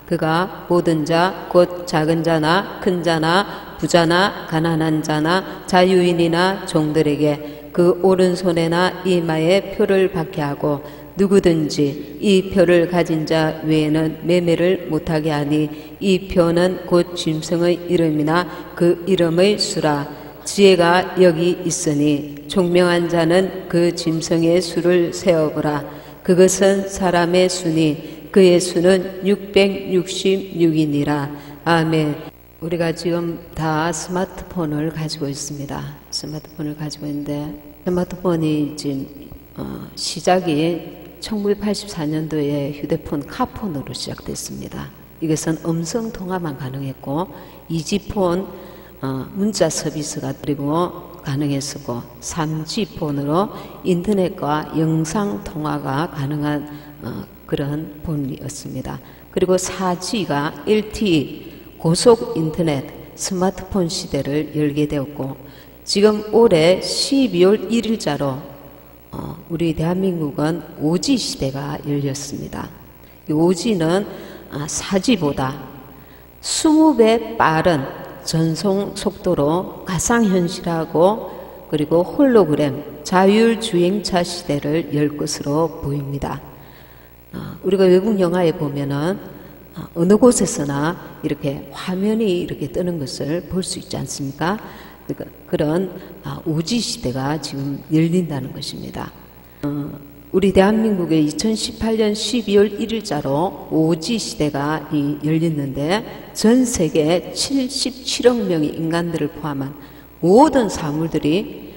그가 모든 자 곧 작은 자나 큰 자나 부자나 가난한 자나 자유인이나 종들에게 그 오른손에나 이마에 표를 받게 하고 누구든지 이 표를 가진 자 외에는 매매를 못하게 하니 이 표는 곧 짐승의 이름이나 그 이름의 수라. 지혜가 여기 있으니 총명한 자는 그 짐승의 수를 세어보라. 그것은 사람의 수니 그의 수는 666이니라. 아멘. 우리가 지금 다 스마트폰을 가지고 있습니다. 스마트폰을 가지고 있는데 스마트폰이 지금 시작이 1984년도에 휴대폰 카폰으로 시작됐습니다. 이것은 음성 통화만 가능했고 2G폰 문자 서비스가 그리고 가능했었고 3G폰으로 인터넷과 영상 통화가 가능한 그런 폰이었습니다. 그리고 4G가 LTE 고속 인터넷 스마트폰 시대를 열게 되었고 지금 올해 12월 1일자로 우리 대한민국은 5G 시대가 열렸습니다. 이 5G는 4G보다 20배 빠른 전송 속도로 가상현실하고 그리고 홀로그램 자율주행차 시대를 열 것으로 보입니다. 우리가 외국 영화에 보면은 어느 곳에서나 이렇게 화면이 이렇게 뜨는 것을 볼 수 있지 않습니까? 그런 5G 시대가 지금 열린다는 것입니다. 우리 대한민국의 2018년 12월 1일자로 5G 시대가 열렸는데 전 세계 77억 명의 인간들을 포함한 모든 사물들이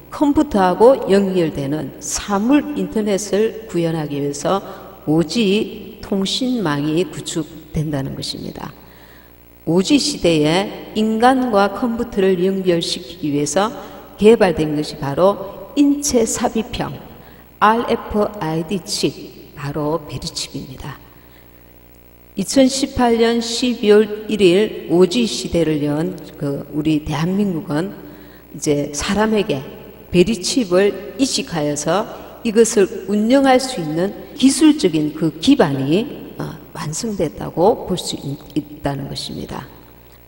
컴퓨터하고 연결되는 사물 인터넷을 구현하기 위해서 5G 통신망이 구축된다는 것입니다. 5G 시대에 인간과 컴퓨터를 연결시키기 위해서 개발된 것이 바로 인체 삽입형 RFID 칩, 바로 베리칩입니다. 2018년 12월 1일 5G 시대를 연 우리 대한민국은 이제 사람에게 베리칩을 이식하여서 이것을 운영할 수 있는 기술적인 그 기반이 완성됐다고 볼 수 있다는 것입니다.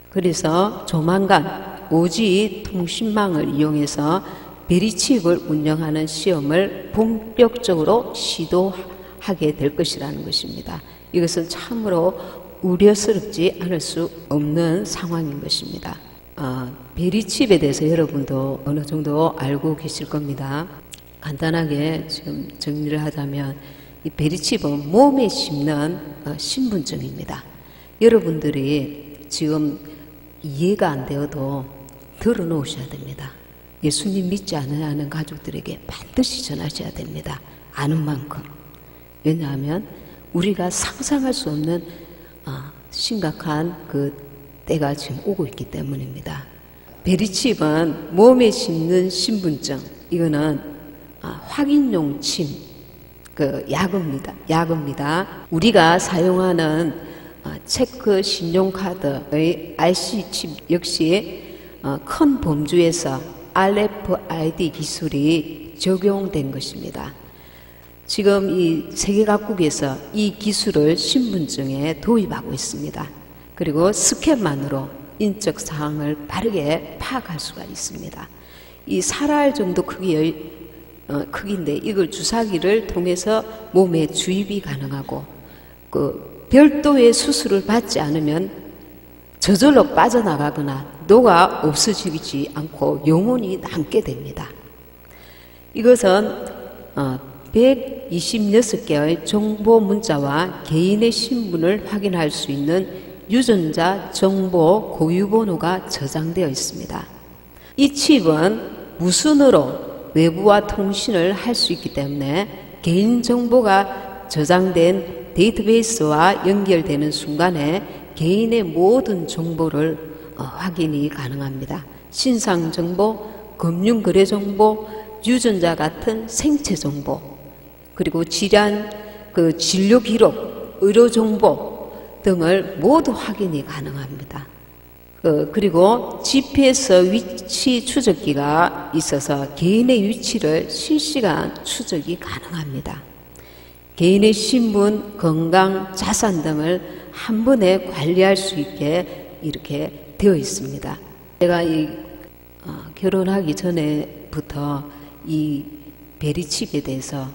그래서 조만간 5G 통신망을 이용해서 베리칩을 운영하는 시험을 본격적으로 시도하게 될 것이라는 것입니다. 이것은 참으로 우려스럽지 않을 수 없는 상황인 것입니다. 베리칩에 대해서 여러분도 어느 정도 알고 계실 겁니다. 간단하게 지금 정리를 하자면 이 베리칩은 몸에 심는 신분증입니다. 여러분들이 지금 이해가 안 되어도 들어놓으셔야 됩니다. 예수님 믿지 않는 가족들에게 반드시 전하셔야 됩니다. 아는 만큼. 왜냐하면 우리가 상상할 수 없는 심각한 그 때가 지금 오고 있기 때문입니다. 베리칩은 몸에 심는 신분증, 이거는 확인용 침, 약입니다. 우리가 사용하는 체크 신용카드의 RC 칩 역시 큰 범주에서 RFID 기술이 적용된 것입니다. 지금 이 세계 각국에서 이 기술을 신분증에 도입하고 있습니다. 그리고 스캔만으로 인적 사항을 빠르게 파악할 수가 있습니다. 이 4알 정도 크기의 크기인데 이걸 주사기를 통해서 몸에 주입이 가능하고 별도의 수술을 받지 않으면 저절로 빠져나가거나 녹아 없어지지 않고 영원히 남게 됩니다. 이것은 126개의 정보 문자와 개인의 신분을 확인할 수 있는 유전자 정보 고유번호가 저장되어 있습니다. 이 칩은 무선으로 외부와 통신을 할 수 있기 때문에 개인정보가 저장된 데이터베이스와 연결되는 순간에 개인의 모든 정보를 확인이 가능합니다. 신상정보, 금융거래정보, 유전자 같은 생체정보, 그리고 질환, 진료기록, 의료정보 등을 모두 확인이 가능합니다. 그리고 GPS 위치 추적기가 있어서 개인의 위치를 실시간 추적이 가능합니다. 개인의 신분, 건강, 자산 등을 한 번에 관리할 수 있게 이렇게 되어 있습니다. 제가 결혼하기 전에부터 이 베리칩에 대해서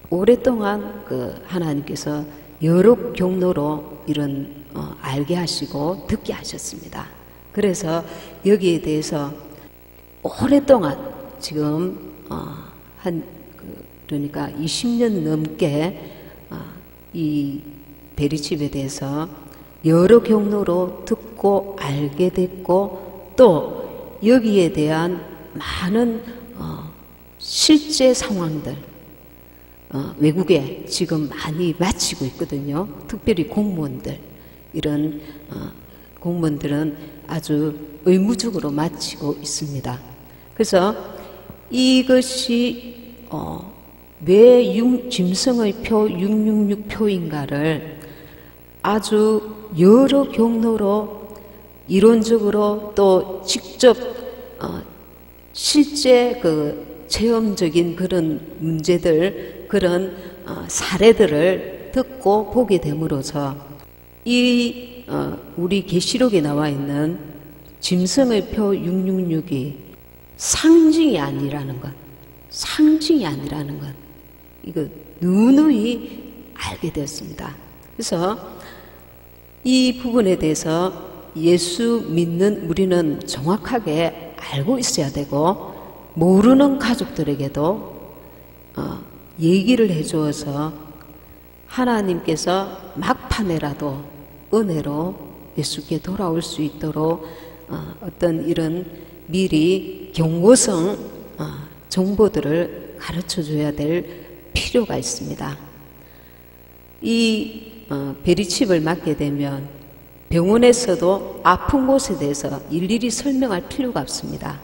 오랫동안 하나님께서 여러 경로로 이런 알게 하시고 듣게 하셨습니다. 그래서 여기에 대해서 오랫동안 지금 그러니까 20년 넘게 이 베리칩에 대해서 여러 경로로 듣고 알게 됐고, 또 여기에 대한 많은 실제 상황들 외국에 지금 많이 마치고 있거든요. 특별히 공무원들, 이런 공무원들은 아주 의무적으로 마치고 있습니다. 그래서 이것이 왜 짐승의 표 666표인가를 아주 여러 경로로 이론적으로 또 직접 실제 체험적인 그런 문제들, 그런 사례들을 듣고 보게 됨으로써 우리 계시록에 나와 있는 짐승의 표 666이 상징이 아니라는 것, 이거 누누이 알게 되었습니다. 그래서 이 부분에 대해서 예수 믿는 우리는 정확하게 알고 있어야 되고, 모르는 가족들에게도 얘기를 해주어서 하나님께서 막판에라도 은혜로 예수께 돌아올 수 있도록 어떤 이런 미리 경고성 정보들을 가르쳐 줘야 될 필요가 있습니다. 이 베리칩을 맞게 되면 병원에서도 아픈 곳에 대해서 일일이 설명할 필요가 없습니다.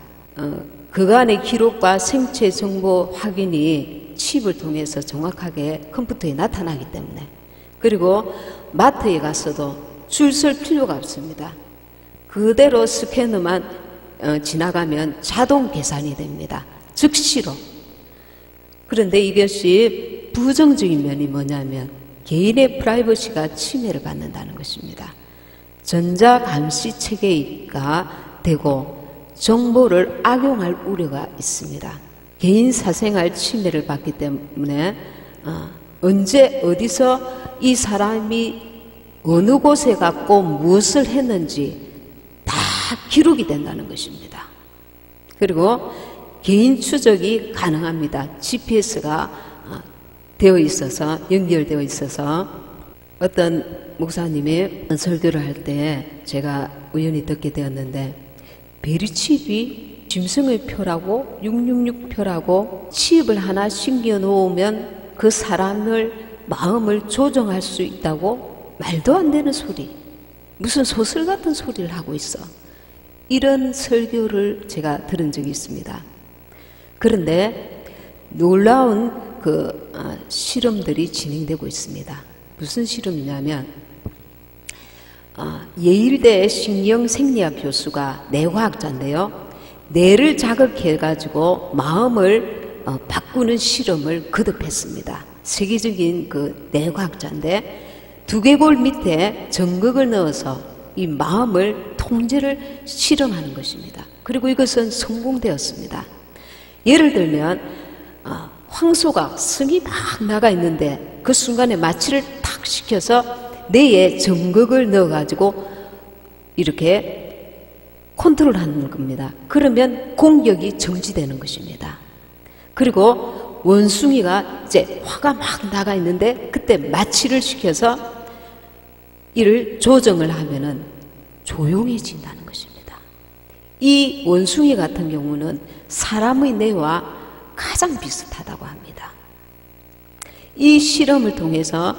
그간의 기록과 생체 정보 확인이 칩을 통해서 정확하게 컴퓨터에 나타나기 때문에, 그리고 마트에 가서도 줄 설 필요가 없습니다. 그대로 스캐너만 지나가면 자동 계산이 됩니다. 즉시로. 그런데 이것이 부정적인 면이 뭐냐면 개인의 프라이버시가 침해를 받는다는 것입니다. 전자감시 체계가 되고 정보를 악용할 우려가 있습니다. 개인 사생활 침해를 받기 때문에 언제 어디서 이 사람이 어느 곳에 갔고 무엇을 했는지 다 기록이 된다는 것입니다. 그리고 개인 추적이 가능합니다. GPS가 되어 있어서, 연결되어 있어서 어떤 목사님이 설교를 할 때 제가 우연히 듣게 되었는데, 베리칩이 짐승의 표라고 666표라고 칩을 하나 신겨 놓으면 그 사람을 마음을 조정할 수 있다고? 말도 안 되는 소리, 무슨 소설 같은 소리를 하고 있어. 이런 설교를 제가 들은 적이 있습니다. 그런데 놀라운 실험들이 진행되고 있습니다. 무슨 실험이냐면 예일대 신경생리학 교수가 뇌과학자인데요, 뇌를 자극해가지고 마음을 바꾸는 실험을 거듭했습니다. 세계적인 뇌과학자인데 두개골 밑에 전극을 넣어서 이 마음을 통제를 실험하는 것입니다. 그리고 이것은 성공되었습니다. 예를 들면 황소가 성이 막 나가 있는데 그 순간에 마취를 탁 시켜서 뇌에 전극을 넣어가지고 이렇게 컨트롤하는 겁니다. 그러면 공격이 정지되는 것입니다. 그리고 원숭이가 이제 화가 막 나가 있는데 그때 마취를 시켜서 이를 조정을 하면은 조용해진다는 것입니다. 이 원숭이 같은 경우는 사람의 뇌와 가장 비슷하다고 합니다. 이 실험을 통해서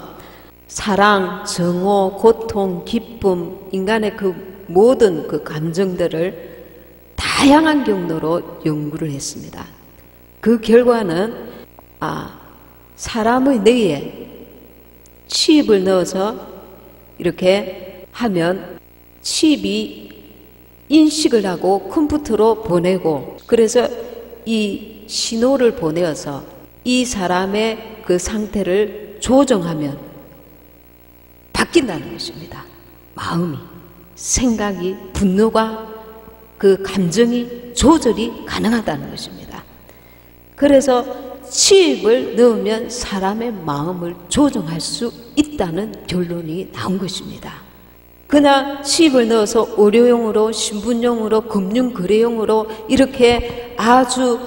사랑, 정오, 고통, 기쁨, 인간의 모든 감정들을 다양한 경로로 연구를 했습니다. 그 결과는 사람의 뇌에 칩을 넣어서 이렇게 하면 칩이 인식을 하고 컴퓨터로 보내고, 그래서 이 신호를 보내어서 이 사람의 그 상태를 조정하면 바뀐다는 것입니다. 마음이, 생각이, 분노가, 그 감정이 조절이 가능하다는 것입니다. 그래서 치입을 넣으면 사람의 마음을 조정할 수 있다는 결론이 나온 것입니다. 그냥 치입을 넣어서 의료용으로, 신분용으로, 금융거래용으로 이렇게 아주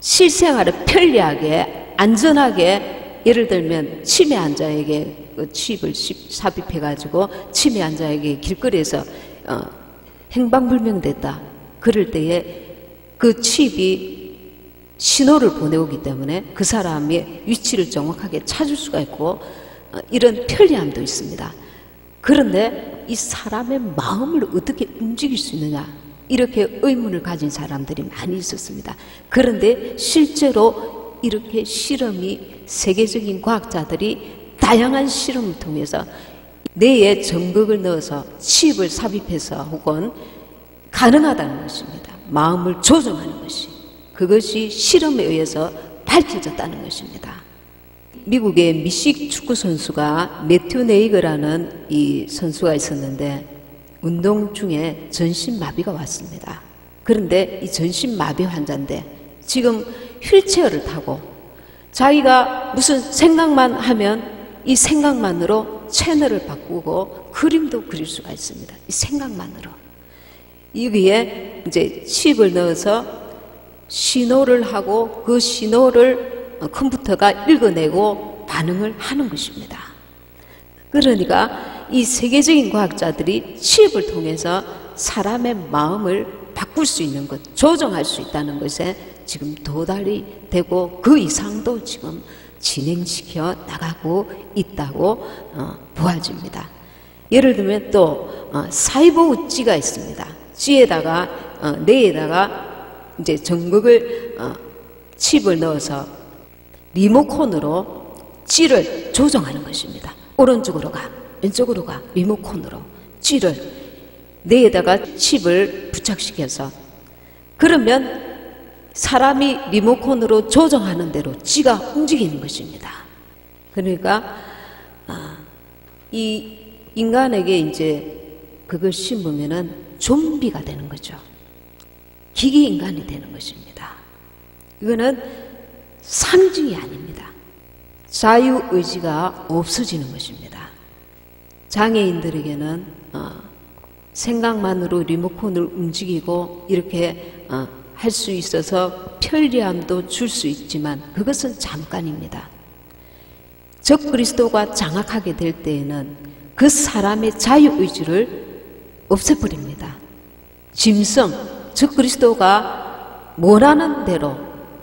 실생활에 편리하게 안전하게, 예를 들면 치매 환자에게 그 치입을 삽입해 가지고 치매 환자에게 길거리에서 행방불명됐다 그럴 때에 그 치입이 신호를 보내오기 때문에 그 사람의 위치를 정확하게 찾을 수가 있고 이런 편리함도 있습니다. 그런데 이 사람의 마음을 어떻게 움직일 수 있느냐, 이렇게 의문을 가진 사람들이 많이 있었습니다. 그런데 실제로 이렇게 실험이, 세계적인 과학자들이 다양한 실험을 통해서 뇌에 전극을 넣어서 칩을 삽입해서 혹은 가능하다는 것입니다. 마음을 조정하는 것이, 그것이 실험에 의해서 밝혀졌다는 것입니다. 미국의 미식 축구 선수가 매튜 네이거라는 이 선수가 있었는데 운동 중에 전신마비가 왔습니다. 그런데 이 전신마비 환자인데 지금 휠체어를 타고 자기가 무슨 생각만 하면 이 생각만으로 채널을 바꾸고 그림도 그릴 수가 있습니다. 이 생각만으로. 여기에 이제 칩을 넣어서 신호를 하고 그 신호를 컴퓨터가 읽어내고 반응을 하는 것입니다. 그러니까 이 세계적인 과학자들이 칩을 통해서 사람의 마음을 바꿀 수 있는 것, 조정할 수 있다는 것에 지금 도달이 되고 그 이상도 지금 진행시켜 나가고 있다고 보아집니다. 예를 들면 또 사이보그 찌가 있습니다. 찌에다가 뇌에다가 이제 전극을 칩을 넣어서 리모컨으로 찌를 조정하는 것입니다. 오른쪽으로 가, 왼쪽으로 가, 리모컨으로 찌를 뇌에다가 칩을 부착시켜서, 그러면 사람이 리모컨으로 조정하는 대로 찌가 움직이는 것입니다. 그러니까 이 인간에게 이제 그걸 심으면은 좀비가 되는 거죠. 기계 인간이 되는 것입니다. 이거는 상징이 아닙니다. 자유의지가 없어지는 것입니다. 장애인들에게는 생각만으로 리모컨을 움직이고 이렇게 할 수 있어서 편리함도 줄 수 있지만 그것은 잠깐입니다. 적그리스도가 장악하게 될 때에는 그 사람의 자유의지를 없애버립니다. 짐승, 적그리스도가 원하는 대로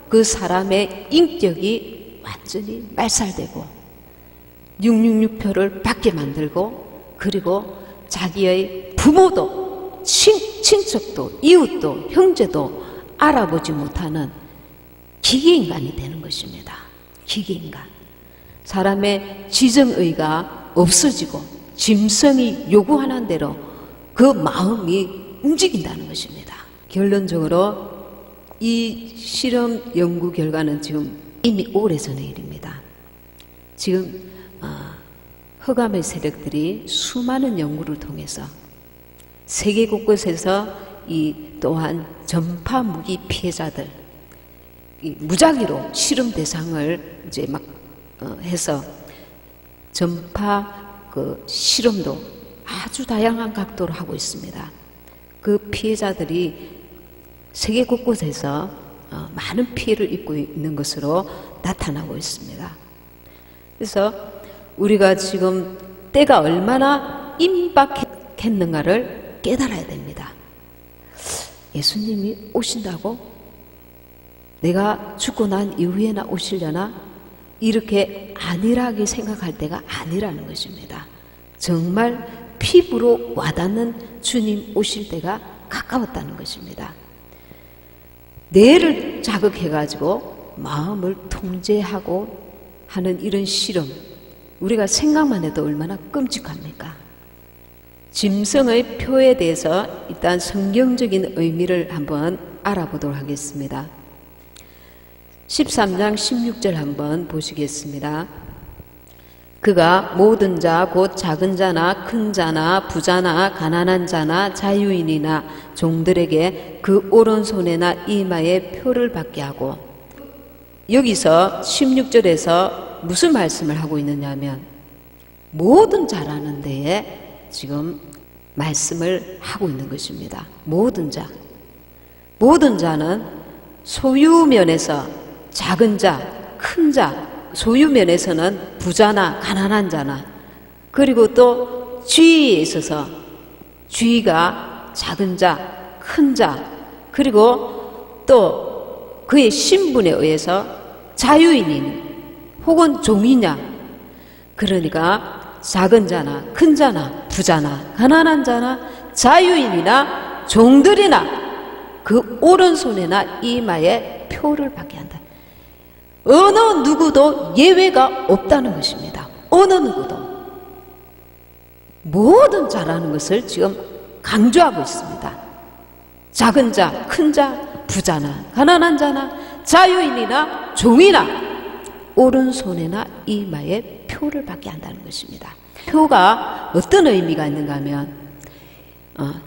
그 사람의 인격이 완전히 말살되고 666표를 받게 만들고, 그리고 자기의 부모도 친척도 이웃도 형제도 알아보지 못하는 기계인간이 되는 것입니다. 기계인간. 사람의 지정의가 없어지고 짐승이 요구하는 대로 그 마음이 움직인다는 것입니다. 결론적으로 이 실험 연구 결과는 지금 이미 오래전의 일입니다. 지금 흑암의 세력들이 수많은 연구를 통해서 세계 곳곳에서 이 또한 전파 무기 피해자들, 이 무작위로 실험 대상을 이제 막 해서 전파 그 실험도 아주 다양한 각도로 하고 있습니다. 그 피해자들이 세계 곳곳에서 많은 피해를 입고 있는 것으로 나타나고 있습니다. 그래서 우리가 지금 때가 얼마나 임박했는가를 깨달아야 됩니다. 예수님이 오신다고? 내가 죽고 난 이후에나 오시려나? 이렇게 안일하게 생각할 때가 아니라는 것입니다. 정말 피부로 와닿는 주님 오실 때가 가까웠다는 것입니다. 뇌를 자극해가지고 마음을 통제하고 하는 이런 실험, 우리가 생각만 해도 얼마나 끔찍합니까? 짐승의 표에 대해서 일단 성경적인 의미를 한번 알아보도록 하겠습니다. 13장 16절 한번 보시겠습니다. 그가 모든 자 곧 작은 자나 큰 자나 부자나 가난한 자나 자유인이나 종들에게 그 오른손에나 이마에 표를 받게 하고, 여기서 16절에서 무슨 말씀을 하고 있느냐 하면 모든 자라는 데에 지금 말씀을 하고 있는 것입니다. 모든 자. 모든 자는 소유면에서 작은 자, 큰 자, 소유면에서는 부자나 가난한 자나, 그리고 또 지위에 있어서 지위가 작은 자, 큰 자, 그리고 또 그의 신분에 의해서 자유인이니 혹은 종이냐, 그러니까 작은 자나 큰 자나 부자나 가난한 자나 자유인이나 종들이나 그 오른손에나 이마에 표를 받게 한다. 어느 누구도 예외가 없다는 것입니다. 어느 누구도. 모든 자라는 것을 지금 강조하고 있습니다. 작은 자, 큰 자, 부자나 가난한 자나 자유인이나 종이나 오른손에나 이마에 표를 받게 한다는 것입니다. 표가 어떤 의미가 있는가 하면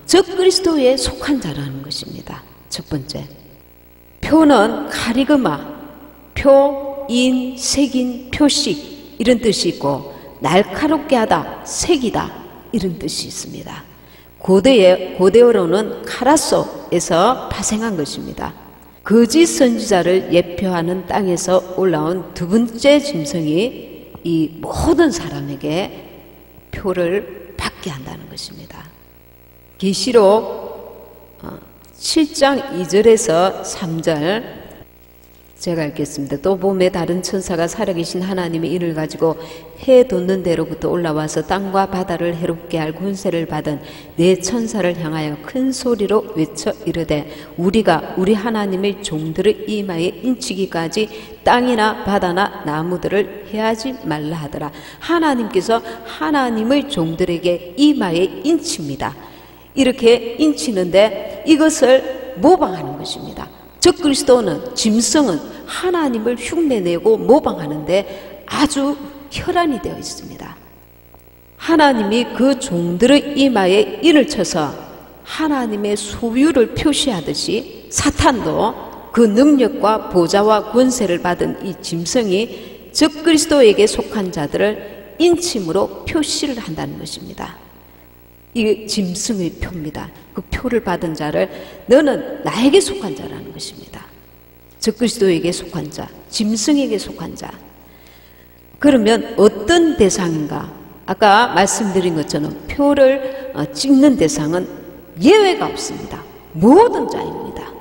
적그리스도에 속한 자라는 것입니다. 첫 번째, 표는 카리그마, 표, 인, 색인, 표식 이런 뜻이 있고, 날카롭게 하다, 색이다 이런 뜻이 있습니다. 고대어로는 카라소에서 파생한 것입니다. 거짓 선지자를 예표하는 땅에서 올라온 두 번째 짐승이 이 모든 사람에게 표를 받게 한다는 것입니다. 계시록 7장 2절에서 3절 제가 읽겠습니다. 또 봄에 다른 천사가 살아계신 하나님의 일을 가지고 해 돋는 데로부터 올라와서 땅과 바다를 해롭게 할 권세를 받은 네 천사를 향하여 큰 소리로 외쳐 이르되, 우리가 우리 하나님의 종들의 이마에 인치기까지 땅이나 바다나 나무들을 해하지 말라 하더라. 하나님께서 하나님의 종들에게 이마에 인칩니다. 이렇게 인치는데 이것을 모방하는 것입니다. 적그리스도는, 짐승은 하나님을 흉내내고 모방하는데 아주 혈안이 되어 있습니다. 하나님이 그 종들의 이마에 인을 쳐서 하나님의 소유를 표시하듯이 사탄도 그 능력과 보좌와 권세를 받은 이 짐승이 적그리스도에게 속한 자들을 인침으로 표시를 한다는 것입니다. 이게 짐승의 표입니다. 그 표를 받은 자를 너는 나에게 속한 자라는 것입니다. 적그리스도에게 속한 자, 짐승에게 속한 자. 그러면 어떤 대상인가? 아까 말씀드린 것처럼 표를 찍는 대상은 예외가 없습니다. 모든 자입니다.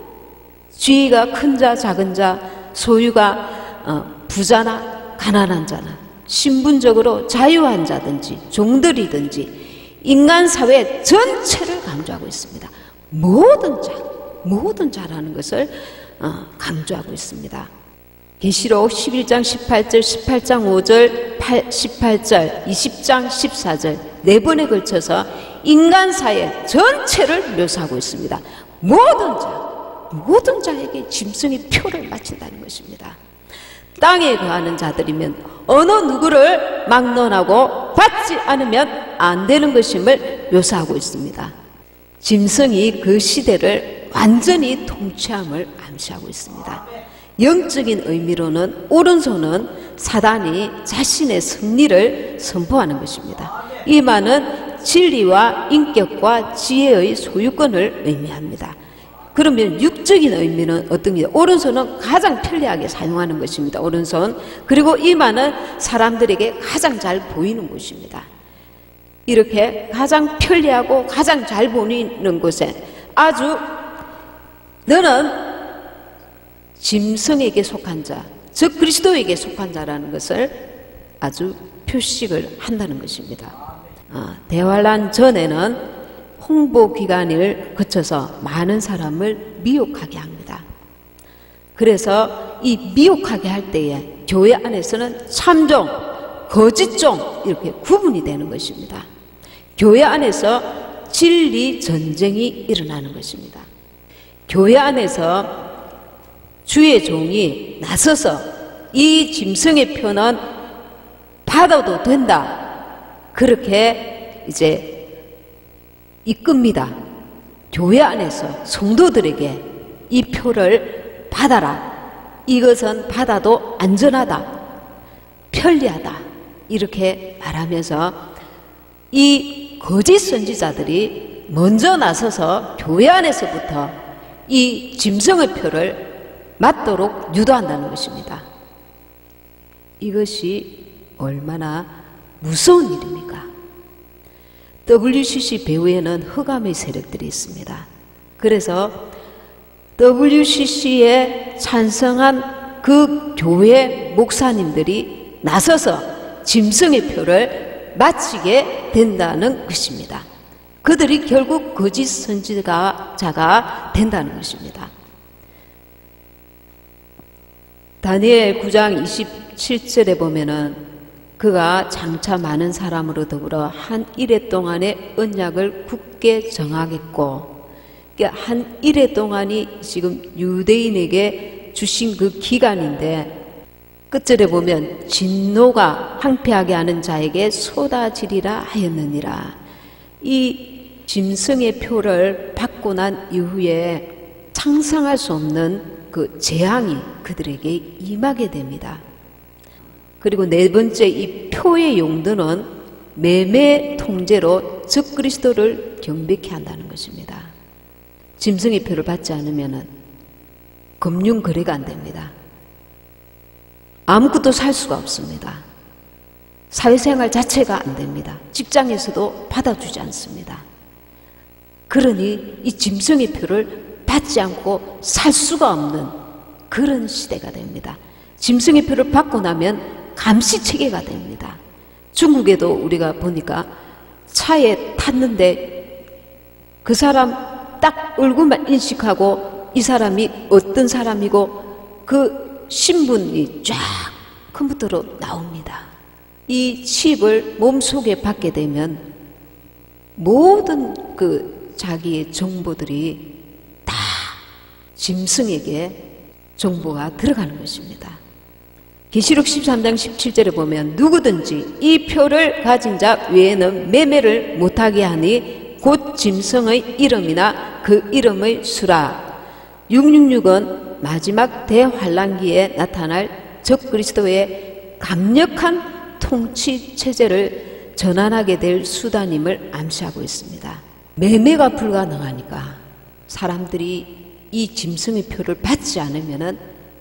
지위가 큰 자, 작은 자, 소유가 부자나 가난한 자나, 신분적으로 자유한 자든지 종들이든지 인간 사회 전체를 강조하고 있습니다. 모든 자라는 것을 강조하고 있습니다. 계시록 11장 18절, 18장 5절, 18절, 20장 14절 네 번에 걸쳐서 인간 사회 전체를 묘사하고 있습니다. 모든 자에게 짐승의 표를 바친다는 것입니다. 땅에 거하는 자들이면 어느 누구를 막론하고 받지 않으면 안 되는 것임을 묘사하고 있습니다. 짐승이 그 시대를 완전히 통치함을 암시하고 있습니다. 영적인 의미로는 오른손은 사단이 자신의 승리를 선포하는 것입니다. 이마는 진리와 인격과 지혜의 소유권을 의미합니다. 그러면 육적인 의미는 어떤 게? 오른손은 가장 편리하게 사용하는 것입니다. 오른손. 그리고 이마는 사람들에게 가장 잘 보이는 곳입니다. 이렇게 가장 편리하고 가장 잘 보이는 곳에 아주 너는 짐승에게 속한 자, 즉 그리스도에게 속한 자라는 것을 아주 표식을 한다는 것입니다. 대환란 전에는 홍보 기간을 거쳐서 많은 사람을 미혹하게 합니다. 그래서 이 미혹하게 할 때에 교회 안에서는 참종, 거짓종 이렇게 구분이 되는 것입니다. 교회 안에서 진리 전쟁이 일어나는 것입니다. 교회 안에서 주의 종이 나서서 이 짐승의 표는 받아도 된다. 그렇게 이제 이끕니다. 교회 안에서 성도들에게 이 표를 받아라. 이것은 받아도 안전하다. 편리하다. 이렇게 말하면서 이 거짓 선지자들이 먼저 나서서 교회 안에서부터 이 짐승의 표를 맞도록 유도한다는 것입니다. 이것이 얼마나 무서운 일입니까? WCC 배후에는 흑암의 세력들이 있습니다. 그래서 WCC에 찬성한 그 교회 목사님들이 나서서 짐승의 표를 맞히게 된다는 것입니다. 그들이 결국 거짓 선지자가 된다는 것입니다. 다니엘 9장 27절에 보면은 그가 장차 많은 사람으로 더불어 한 일해 동안의 언약을 굳게 정하겠고, 한 일해 동안이 지금 유대인에게 주신 그 기간인데, 끝절에 보면 진노가 황폐하게 하는 자에게 쏟아지리라 하였느니라. 이 짐승의 표를 받고 난 이후에 상상할 수 없는 그 재앙이 그들에게 임하게 됩니다. 그리고 네 번째, 이 표의 용도는 매매 통제로 적그리스도를 경배케 한다는 것입니다. 짐승의 표를 받지 않으면 금융 거래가 안 됩니다. 아무것도 살 수가 없습니다. 사회생활 자체가 안 됩니다. 직장에서도 받아주지 않습니다. 그러니 이 짐승의 표를 받지 않고 살 수가 없는 그런 시대가 됩니다. 짐승의 표를 받고 나면 감시체계가 됩니다. 중국에도 우리가 보니까 차에 탔는데 그 사람 딱 얼굴만 인식하고 이 사람이 어떤 사람이고 그 신분이 쫙 컴퓨터로 나옵니다. 이 칩을 몸속에 받게 되면 모든 그 자기의 정보들이 다 짐승에게 정보가 들어가는 것입니다. 계시록 13장 17절에 보면 누구든지 이 표를 가진 자 외에는 매매를 못하게 하니 곧 짐승의 이름이나 그 이름의 수라. 666은 마지막 대환란기에 나타날 적그리스도의 강력한 통치 체제를 전환하게 될 수단임을 암시하고 있습니다. 매매가 불가능하니까 사람들이 이 짐승의 표를 받지 않으면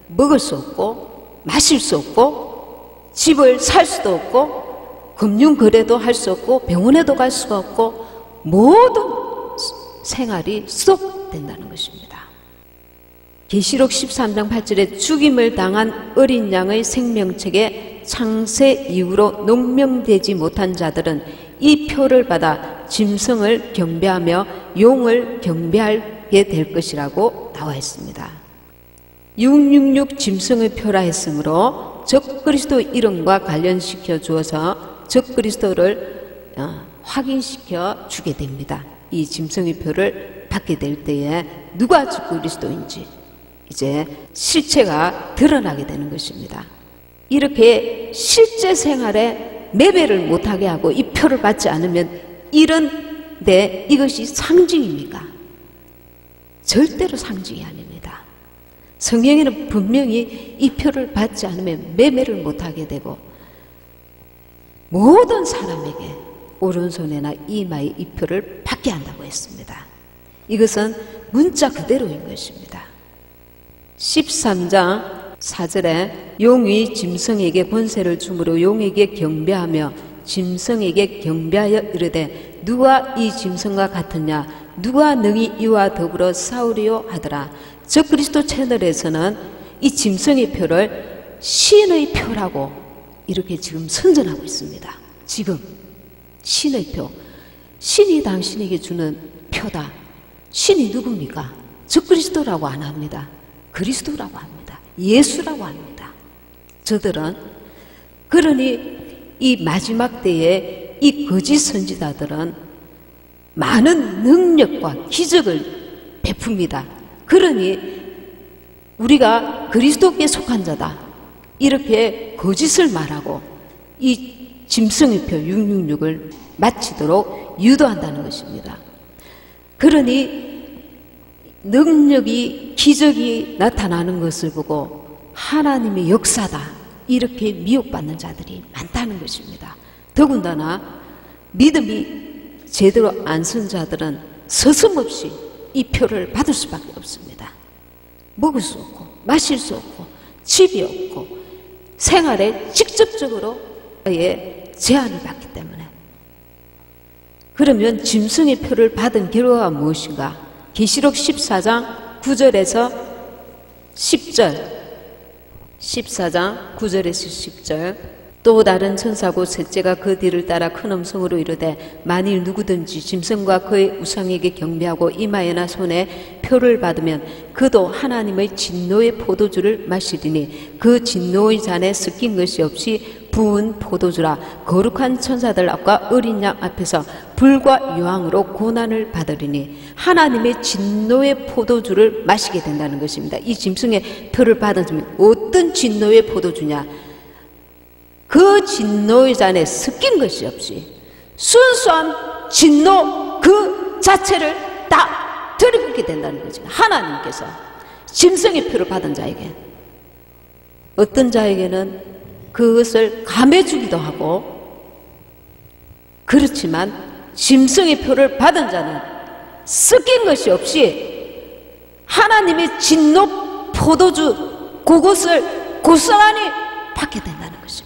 먹을 수 없고 마실 수 없고 집을 살 수도 없고 금융거래도 할 수 없고 병원에도 갈 수가 없고 모든 생활이 스톱된다는 것입니다. 계시록 13장 8절에 죽임을 당한 어린 양의 생명책에 창세 이후로 농명되지 못한 자들은 이 표를 받아 짐승을 경배하며 용을 경배하게 될 것이라고 나와 있습니다. 666 짐승의 표라 했으므로 적그리스도 이름과 관련시켜 주어서 적그리스도를 확인시켜 주게 됩니다. 이 짐승의 표를 받게 될 때에 누가 적그리스도인지 이제 실체가 드러나게 되는 것입니다. 이렇게 실제 생활에 매매를 못하게 하고 이 표를 받지 않으면 이런데 이것이 상징입니까? 절대로 상징이 아닙니다. 성경에는 분명히 이 표를 받지 않으면 매매를 못하게 되고 모든 사람에게 오른손에나 이마에 이 표를 받게 한다고 했습니다. 이것은 문자 그대로인 것입니다. 13장 4절에 용이 짐승에게 권세를 주므로 용에게 경배하며 짐승에게 경배하여 이르되 누가 이 짐승과 같으냐 누가 능히 이와 더불어 싸우리요 하더라. 적그리스도 채널에서는 이 짐승의 표를 신의 표라고 이렇게 지금 선전하고 있습니다. 지금 신의 표, 신이 당신에게 주는 표다. 신이 누굽니까? 적그리스도라고 안 합니다. 그리스도라고 합니다. 예수라고 합니다. 저들은 그러니 이 마지막 때에 이 거짓 선지자들은 많은 능력과 기적을 베풉니다. 그러니 우리가 그리스도께 속한 자다 이렇게 거짓을 말하고 이 짐승의 표 666을 마치도록 유도한다는 것입니다. 그러니 능력이, 기적이 나타나는 것을 보고 하나님의 역사다, 이렇게 미혹받는 자들이 많다는 것입니다. 더군다나 믿음이 제대로 안 쓴 자들은 서슴없이 이 표를 받을 수밖에 없습니다. 먹을 수 없고 마실 수 없고 집이 없고 생활에 직접적으로 제한을 받기 때문에. 그러면 짐승의 표를 받은 결과가 무엇인가? 계시록 14장 9절에서 10절, 14장 9절에서 10절. 또 다른 천사 곧 셋째가 그 뒤를 따라 큰 음성으로 이르되 만일 누구든지 짐승과 그의 우상에게 경배하고 이마에나 손에 표를 받으면 그도 하나님의 진노의 포도주를 마시리니 그 진노의 잔에 섞인 것이 없이 부은 포도주라. 거룩한 천사들 앞과 어린 양 앞에서 불과 유황으로 고난을 받으리니 하나님의 진노의 포도주를 마시게 된다는 것입니다. 이 짐승의 표를 받으면 어떤 진노의 포도주냐? 그 진노의 잔에 섞인 것이 없이 순수한 진노 그 자체를 다 들이붓게 된다는 거죠. 하나님께서 짐승의 표를 받은 자에게, 어떤 자에게는 그것을 감해주기도 하고, 그렇지만 짐승의 표를 받은 자는 섞인 것이 없이 하나님의 진노 포도주 그것을 고스란히 받게 된다는 것입니다.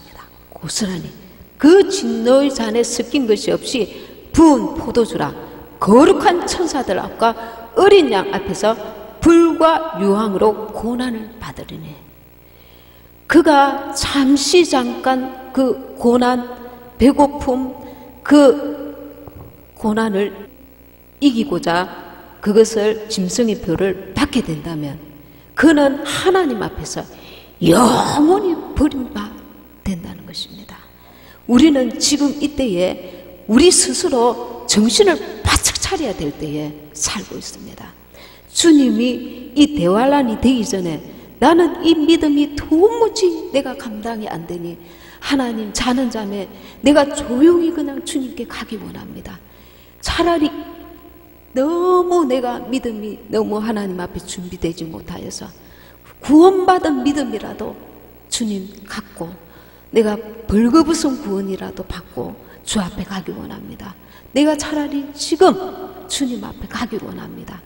고스란히 그 진노의 잔에 섞인 것이 없이 부은 포도주라. 거룩한 천사들 앞과 어린 양 앞에서 불과 유황으로 고난을 받으리니. 그가 잠시 잠깐 그 고난, 배고픔, 그 고난을 이기고자 그것을 짐승의 표를 받게 된다면 그는 하나님 앞에서 영원히 버림받 된다는 것입니다. 우리는 지금 이때에 우리 스스로 정신을 바짝 차려야 될 때에 살고 있습니다. 주님이 이 대환란이 되기 전에 나는 이 믿음이 도무지 내가 감당이 안 되니 하나님, 자는 잠에 내가 조용히 그냥 주님께 가기 원합니다. 차라리 너무 내가 믿음이 너무 하나님 앞에 준비되지 못하여서 구원받은 믿음이라도 주님 갖고 내가 벌거벗은 구원이라도 받고 주 앞에 가기 원합니다. 내가 차라리 지금 주님 앞에 가기 원합니다.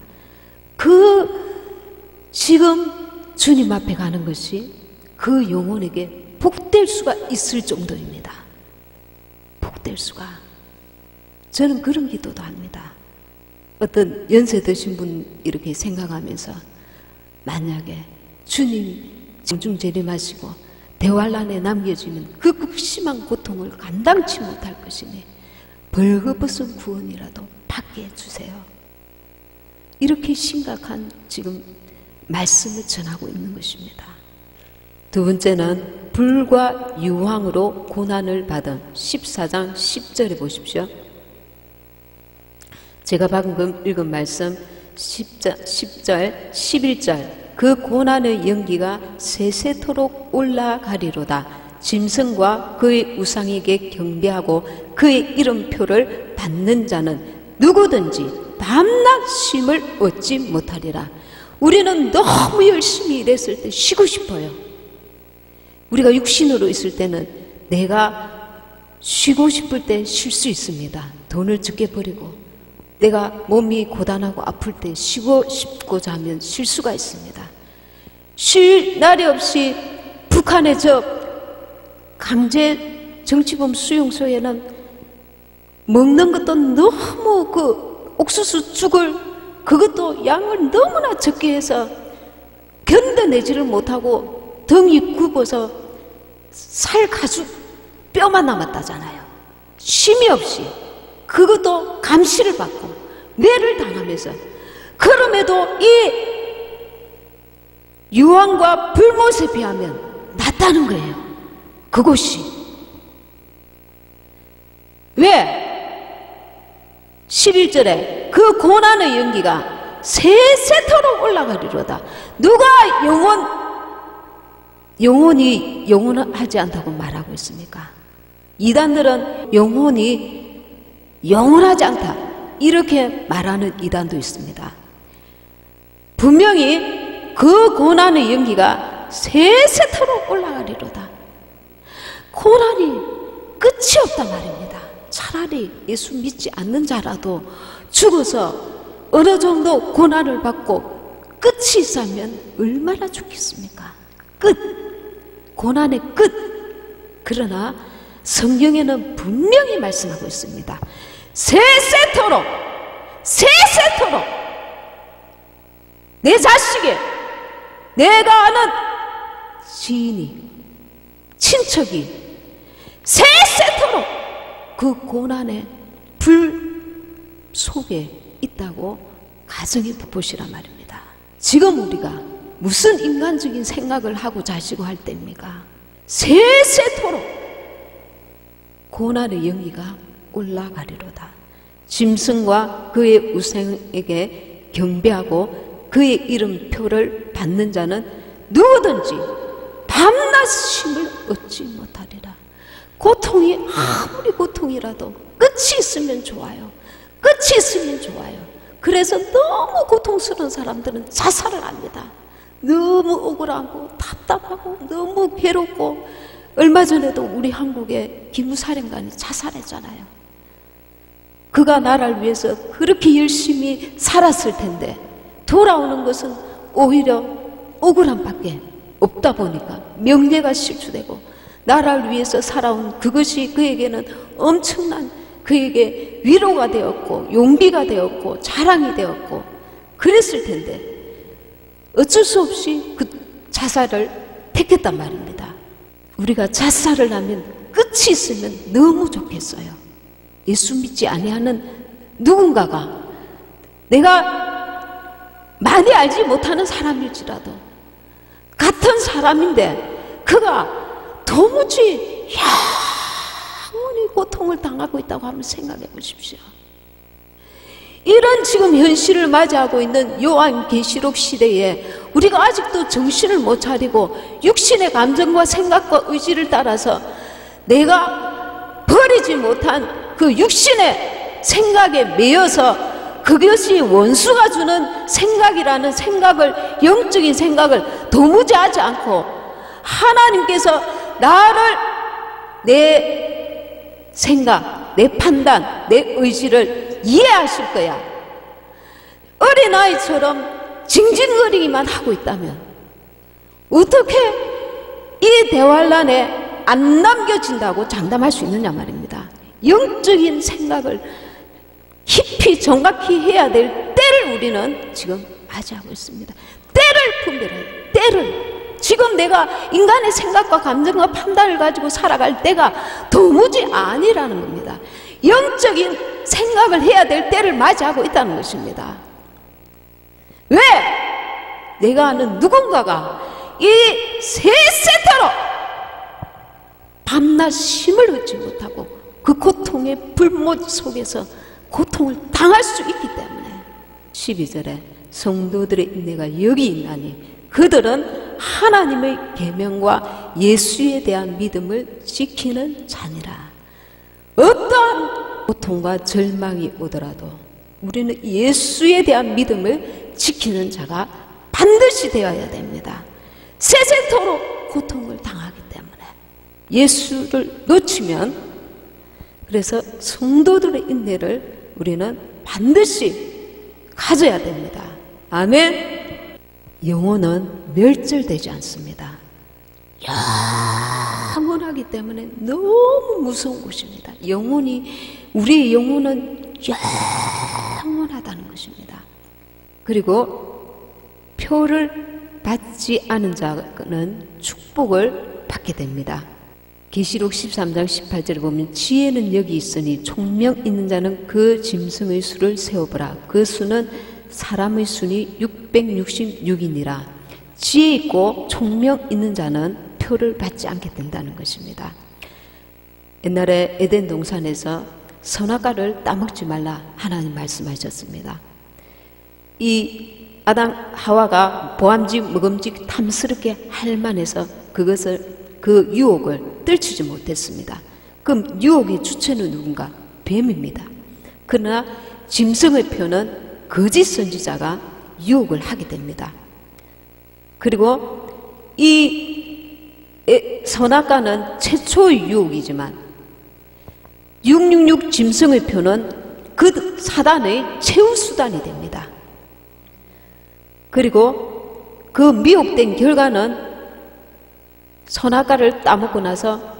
지금 주님 앞에 가는 것이 그 영혼에게 복될 수가 있을 정도입니다. 복될 수가. 저는 그런 기도도 합니다. 어떤 연세 드신 분 이렇게 생각하면서 만약에 주님 정중 재림하시고 대환란에 남겨지는 그 극심한 고통을 감당치 못할 것이니 벌거벗은 구원이라도 받게 해주세요. 이렇게 심각한 지금 말씀을 전하고 있는 것입니다. 두 번째는 불과 유황으로 고난을 받은 14장 10절에 보십시오. 제가 방금 읽은 말씀 10절, 11절. 그 고난의 연기가 세세토록 올라가리로다. 짐승과 그의 우상에게 경배하고 그의 이름표를 받는 자는 누구든지 밤낮 쉼을 얻지 못하리라. 우리는 너무 열심히 일했을 때 쉬고 싶어요. 우리가 육신으로 있을 때는 내가 쉬고 싶을 때 쉴 수 있습니다. 돈을 적게 버리고 내가 몸이 고단하고 아플 때 쉬고 싶고자 하면 쉴 수가 있습니다. 쉴 날이 없이 북한의 저 강제 정치범 수용소에는 먹는 것도 너무 그 옥수수 죽을 그것도 양을 너무나 적게 해서 견뎌내지를 못하고 덩이 굽어서 살 가죽 뼈만 남았다잖아요. 쉼이 없이 그것도 감시를 받고 매를 당하면서, 그럼에도 이 유황과 불못에 비하면 낫다는 거예요. 그곳이. 왜? 11절에 그 고난의 연기가 세세토록 올라가리로다. 누가 영원히 영원하지 않다고 말하고 있습니까? 이단들은 영혼이 영원하지 않다, 이렇게 말하는 이단도 있습니다. 분명히 그 고난의 연기가 세세토록 올라가리로다. 고난이 끝이 없단 말입니다. 차라리 예수 믿지 않는 자라도 죽어서 어느 정도 고난을 받고 끝이 있으면 얼마나 좋겠습니까? 끝! 고난의 끝! 그러나 성경에는 분명히 말씀하고 있습니다. 세세토록 내 자식이, 내가 아는 지인이, 친척이 세세토록 그 고난의 불 속에 있다고 가정에 부푸시란 말입니다. 지금 우리가 무슨 인간적인 생각을 하고 자시고 할 때입니까? 세세토록 고난의 영이가 올라가리로다. 짐승과 그의 우상에게 경배하고 그의 이름표를 받는 자는 누구든지 밤낮 쉼을 얻지 못하리라. 고통이 아무리 고통이라도 끝이 있으면 좋아요. 끝이 있으면 좋아요. 그래서 너무 고통스러운 사람들은 자살을 합니다. 너무 억울하고 답답하고 너무 괴롭고. 얼마 전에도 우리 한국의 기무사령관이 자살했잖아요. 그가 나라를 위해서 그렇게 열심히 살았을 텐데 돌아오는 것은 오히려 억울함밖에 없다 보니까 명예가 실추되고 나라를 위해서 살아온 그것이 그에게는 엄청난, 그에게 위로가 되었고 용기가 되었고 자랑이 되었고 그랬을 텐데 어쩔 수 없이 그 자살을 택했단 말입니다. 우리가 자살을 하면 끝이 있으면 너무 좋겠어요. 예수 믿지 아니하는 누군가가, 내가 많이 알지 못하는 사람일지라도 같은 사람인데 그가 도무지 영원히 고통을 당하고 있다고 한번 생각해 보십시오. 이런 지금 현실을 맞이하고 있는 요한계시록 시대에 우리가 아직도 정신을 못 차리고 육신의 감정과 생각과 의지를 따라서 내가 버리지 못한 그 육신의 생각에 매여서 그것이 원수가 주는 생각이라는 생각을, 영적인 생각을 도무지 하지 않고 하나님께서 나를, 내 생각, 내 판단, 내 의지를 이해하실 거야. 어린아이처럼 징징거리기만 하고 있다면 어떻게 이 대환란에 안 남겨진다고 장담할 수 있느냐 말입니다. 영적인 생각을 깊이 정확히 해야 될 때를 우리는 지금 맞이하고 있습니다. 때를 분별해요. 때를. 지금 내가 인간의 생각과 감정과 판단을 가지고 살아갈 때가 도무지 아니라는 겁니다. 영적인 생각을 해야 될 때를 맞이하고 있다는 것입니다. 왜? 내가 아는 누군가가 이 세세토록 밤낮 쉼을 얻지 못하고 그 고통의 불못 속에서 고통을 당할 수 있기 때문에 12절에 성도들의 인내가 여기 있나니 그들은 하나님의 계명과 예수에 대한 믿음을 지키는 자니라. 어떠한 고통과 절망이 오더라도 우리는 예수에 대한 믿음을 지키는 자가 반드시 되어야 됩니다. 세세토록 고통을 당하기 때문에 예수를 놓치면, 그래서 성도들의 인내를 우리는 반드시 가져야 됩니다. 아멘. 영혼은 멸절되지 않습니다. 영원하기 때문에 너무 무서운 것입니다. 우리의 영혼은 영원하다는 것입니다. 그리고 표를 받지 않은 자는 축복을 받게 됩니다. 계시록 13장 18절에 보면 지혜는 여기 있으니 총명 있는 자는 그 짐승의 수를 세어보라. 그 수는 사람의 수니 666이니라. 지혜 있고 총명 있는 자는 표를 받지 않게 된다는 것입니다. 옛날에 에덴 동산에서 선악과를 따먹지 말라 하나님 말씀하셨습니다. 이 아담 하와가 보암직 먹음직 탐스럽게 할 만해서 그 유혹을 떨치지 못했습니다. 그럼 유혹의 주체는 누군가? 뱀입니다. 그러나 짐승의 표는 거짓 선지자가 유혹을 하게 됩니다. 그리고 이 선악과는 최초의 유혹이지만 666 짐승의 표는 그 사단의 최후수단이 됩니다. 그리고 그 미혹된 결과는 선악과를 따먹고 나서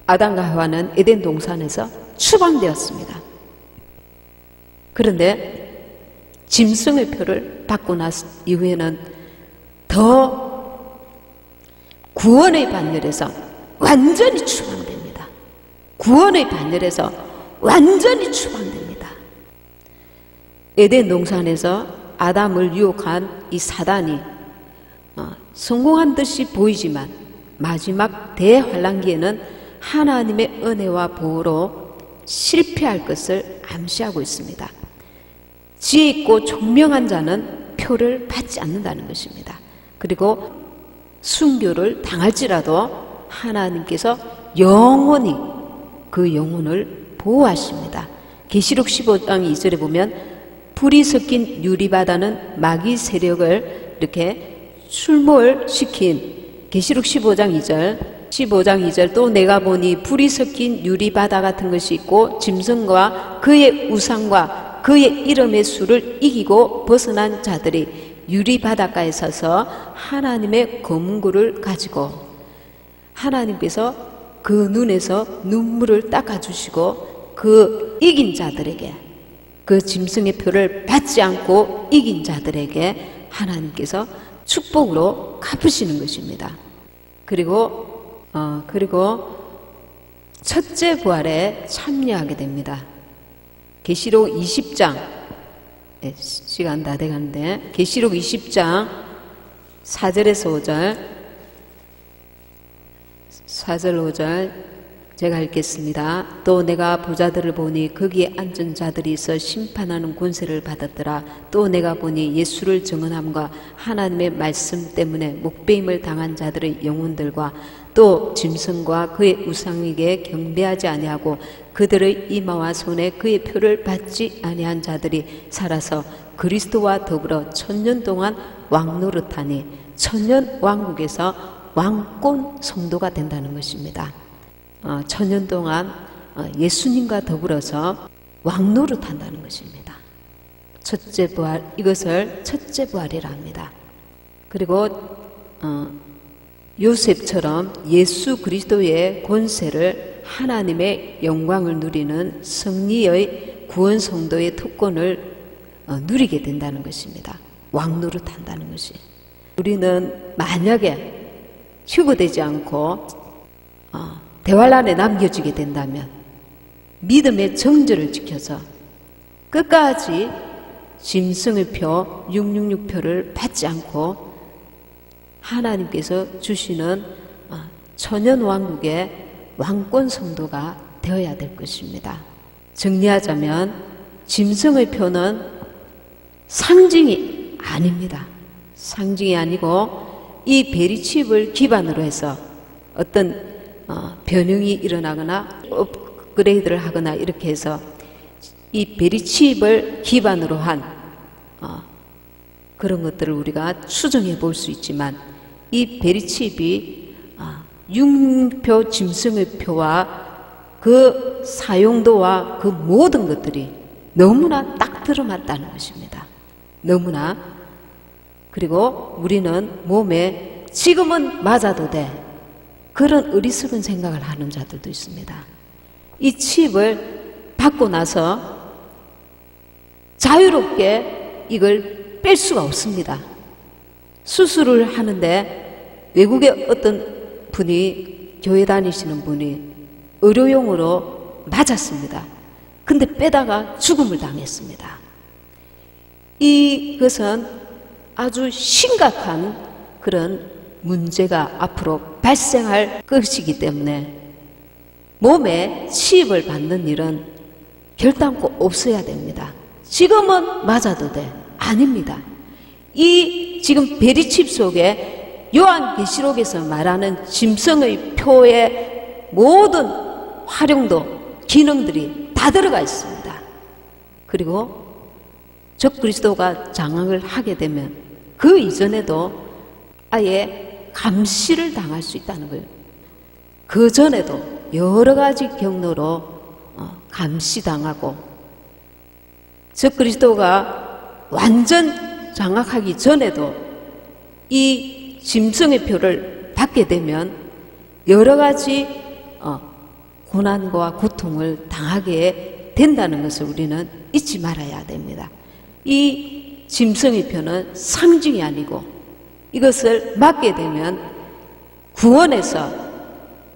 아담과 하와는 에덴 동산에서 추방되었습니다. 그런데 짐승의 표를 받고 난 이후에는 더 구원의 반열에서 완전히 추방됩니다. 구원의 반열에서 완전히 추방됩니다. 에덴 동산에서 아담을 유혹한 이 사단이 성공한 듯이 보이지만 마지막 대환란기에는 하나님의 은혜와 보호로 실패할 것을 암시하고 있습니다. 지혜 있고 총명한 자는 표를 받지 않는다는 것입니다. 그리고 순교를 당할지라도 하나님께서 영원히 그 영혼을 보호하십니다. 계시록 15장 2절에 보면 불이 섞인 유리바다는 마귀 세력을 이렇게 출몰시킨 계시록 15장 2절 또 내가 보니 불이 섞인 유리바다 같은 것이 있고 짐승과 그의 우상과 그의 이름의 수를 이기고 벗어난 자들이 유리바닷가에 서서 하나님의 검은고를 가지고 하나님께서 그 눈에서 눈물을 닦아주시고 그 이긴 자들에게 그 짐승의 표를 받지 않고 이긴 자들에게 하나님께서 축복으로 갚으시는 것입니다. 그리고 첫째 부활에 참여하게 됩니다. 계시록 20장 시간 다 돼가는데 계시록 20장 4절에서 5절 제가 읽겠습니다. 또 내가 보좌들을 보니 거기에 앉은 자들이 있어 심판하는 권세를 받았더라. 또 내가 보니 예수를 증언함과 하나님의 말씀 때문에 목배임을 당한 자들의 영혼들과 또 짐승과 그의 우상에게 경배하지 아니하고 그들의 이마와 손에 그의 표를 받지 아니한 자들이 살아서 그리스도와 더불어 1000년 동안 왕노릇하니 1000년 왕국에서 왕권 성도가 된다는 것입니다. 1000년 동안 예수님과 더불어서 왕노릇한다는 것입니다. 첫째 부활, 이것을 첫째 부활이라 합니다. 그리고 요셉처럼 예수 그리스도의 권세를 하나님의 영광을 누리는 승리의 구원 성도의 특권을 누리게 된다는 것입니다. 왕노릇한다는 것이. 우리는 만약에 휴거되지 않고 대환란에 남겨지게 된다면 믿음의 정절을 지켜서 끝까지 짐승의 표 666표를 받지 않고 하나님께서 주시는 천연왕국의 왕권 성도가 되어야 될 것입니다. 정리하자면 짐승의 표는 상징이 아닙니다. 상징이 아니고 이 베리칩을 기반으로 해서 어떤 변형이 일어나거나 업그레이드를 하거나 이렇게 해서 이 베리칩을 기반으로 한 그런 것들을 우리가 추정해 볼 수 있지만 이 베리칩이 6표 짐승의 표와 그 사용도와 그 모든 것들이 너무나 딱 들어맞다는 것입니다. 너무나. 그리고 우리는 몸에 지금은 맞아도 돼. 그런 어리석은 생각을 하는 자들도 있습니다. 이 칩을 받고 나서 자유롭게 이걸 뺄 수가 없습니다. 수술을 하는데 외국의 어떤 분이 교회 다니시는 분이 의료용으로 맞았습니다. 근데 빼다가 죽음을 당했습니다. 이것은 아주 심각한 그런 문제가 앞으로 발생할 것이기 때문에 몸에 치입을 받는 일은 결단코 없어야 됩니다. 지금은 맞아도 돼. 아닙니다. 이 지금 베리칩 속에 요한계시록에서 말하는 짐승의 표의 모든 활용도, 기능들이 다 들어가 있습니다. 그리고 적그리스도가 장악을 하게 되면 그 이전에도 아예 감시를 당할 수 있다는 거예요. 그 전에도 여러 가지 경로로 감시당하고, 적그리스도가 완전 장악하기 전에도 이 짐승의 표를 받게 되면 여러 가지 고난과 고통을 당하게 된다는 것을 우리는 잊지 말아야 됩니다. 이 짐승의 표는 상징이 아니고, 이것을 맞게 되면 구원에서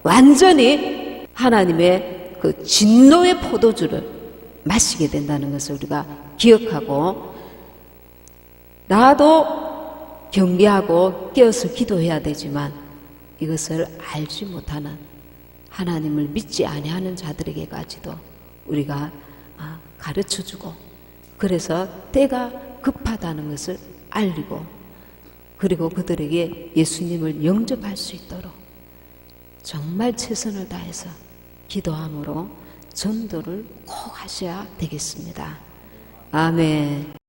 완전히 하나님의 그 진노의 포도주를 마시게 된다는 것을 우리가 기억하고, 나도 경계하고 깨어서 기도해야 되지만 이것을 알지 못하는, 하나님을 믿지 아니하는 자들에게까지도 우리가 가르쳐주고, 그래서 때가 급하다는 것을 알리고, 그리고 그들에게 예수님을 영접할 수 있도록 정말 최선을 다해서 기도함으로 전도를 꼭 하셔야 되겠습니다. 아멘.